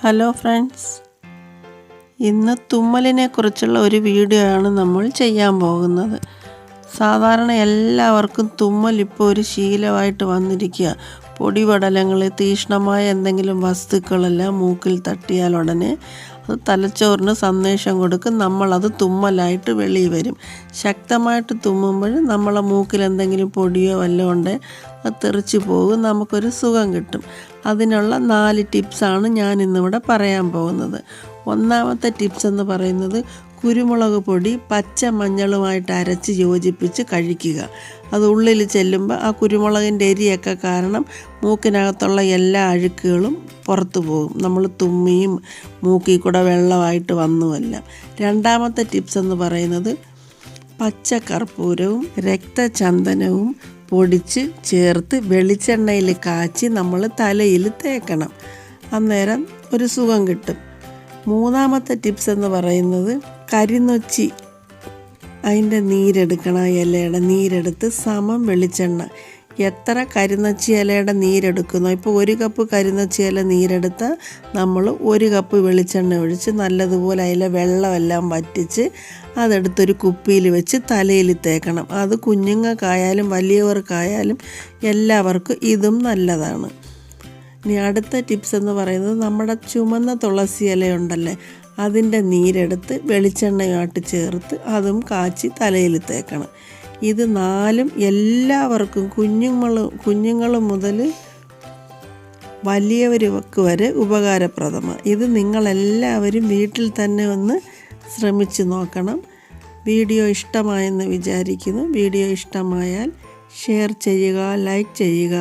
Hello friends, ഇന്ന് തുമ്മലിനെ കുറിച്ചുള്ള ഒരു വീഡിയോ ആണ് നമ്മൾ ചെയ്യാൻ പോകുന്നത്. സാധാരണ എല്ലാവർക്കും തുമ്മൽ ഇപ്പോൾ ഒരു ശീലമായിട്ട് വന്നിരിക്കുക. പൊടിപടലങ്ങൾ, തീക്ഷ്ണമായ എന്തെങ്കിലും വസ്തുക്കളെല്ലാം മൂക്കിൽ തട്ടിയാൽ ഉടനെ അത് തലച്ചോറിന് സന്ദേശം കൊടുക്കും, നമ്മളത് തുമ്മലായിട്ട് വെളിയിൽ വരും. ശക്തമായിട്ട് തുമ്മുമ്പോൾ നമ്മളെ മൂക്കിൽ എന്തെങ്കിലും പൊടിയോ വല്ലതും ഉണ്ടെങ്കിൽ അത് തെറിച്ച് പോകും, നമുക്കൊരു സുഖം കിട്ടും. അതിനുള്ള 4 ടിപ്സാണ് ഞാൻ ഇന്നിവിടെ പറയാൻ പോകുന്നത്. ഒന്നാമത്തെ ടിപ്സ് എന്ന് പറയുന്നത് കുരുമുളക് പൊടി പച്ച മഞ്ഞളുമായിട്ട് അരച്ച് യോജിപ്പിച്ച് കഴിക്കുക. അത് ഉള്ളിൽ ചെല്ലുമ്പോൾ ആ കുരുമുളകിൻ്റെ എരിയൊക്കെ കാരണം മൂക്കിനകത്തുള്ള എല്ലാ അഴുക്കുകളും പുറത്തു പോകും, നമ്മൾ തുമ്മിയും മൂക്കിൽ കൂടെ വെള്ളമായിട്ട് വന്നുമല്ല. രണ്ടാമത്തെ ടിപ്സ് എന്ന് പറയുന്നത് പച്ചക്കർപ്പൂരവും രക്തചന്ദനവും പൊടിച്ച് ചേർത്ത് വെളിച്ചെണ്ണയിൽ കാച്ചി നമ്മൾ തലയിൽ തേക്കണം, അന്നേരം ഒരു സുഖം കിട്ടും. മൂന്നാമത്തെ ടിപ്സ് എന്ന് പറയുന്നത് കരിനൊച്ചി, അതിൻ്റെ നീരെടുക്കണം. ഇലയുടെ നീരെടുത്ത് സമം വെളിച്ചെണ്ണ, എത്ര കരിനൊച്ചി ഇലയുടെ നീരെടുക്കുന്നോ, ഇപ്പോൾ 1 കപ്പ് കരിനൊച്ചി ഇല നീരെടുത്താൽ നമ്മൾ 1 കപ്പ് വെളിച്ചെണ്ണ ഒഴിച്ച് നല്ലതുപോലെ അതിലെ വെള്ളമെല്ലാം വറ്റിച്ച് അതെടുത്തൊരു കുപ്പിയിൽ വെച്ച് തലയിൽ തേക്കണം. അത് കുഞ്ഞുങ്ങൾക്കായാലും വലിയവർക്കായാലും എല്ലാവർക്കും ഇതും നല്ലതാണ്. ഇനി അടുത്ത ടിപ്സ് എന്ന് പറയുന്നത് നമ്മുടെ ചുമന്ന തുളസി ഇലയുണ്ടല്ലേ, അതിൻ്റെ നീരെടുത്ത് വെളിച്ചെണ്ണയുമായിട്ട് ചേർത്ത് അതും കാച്ചി തലയിൽ തേക്കണം. ഇത് 4ഉം എല്ലാവർക്കും കുഞ്ഞുങ്ങൾ മുതൽ വലിയവർക്ക് വരെ ഉപകാരപ്രദമാണ്. ഇത് നിങ്ങളെല്ലാവരും വീട്ടിൽ തന്നെ ഒന്ന് ശ്രമിച്ച് നോക്കണം. വീഡിയോ ഇഷ്ടമായെന്ന് വിചാരിക്കുന്നു. വീഡിയോ ഇഷ്ടമായാൽ ഷെയർ ചെയ്യുക, ലൈക്ക് ചെയ്യുക,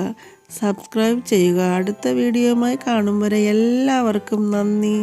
സബ്സ്ക്രൈബ് ചെയ്യുക. അടുത്ത വീഡിയോയുമായി കാണും വരെ എല്ലാവർക്കും നന്ദി.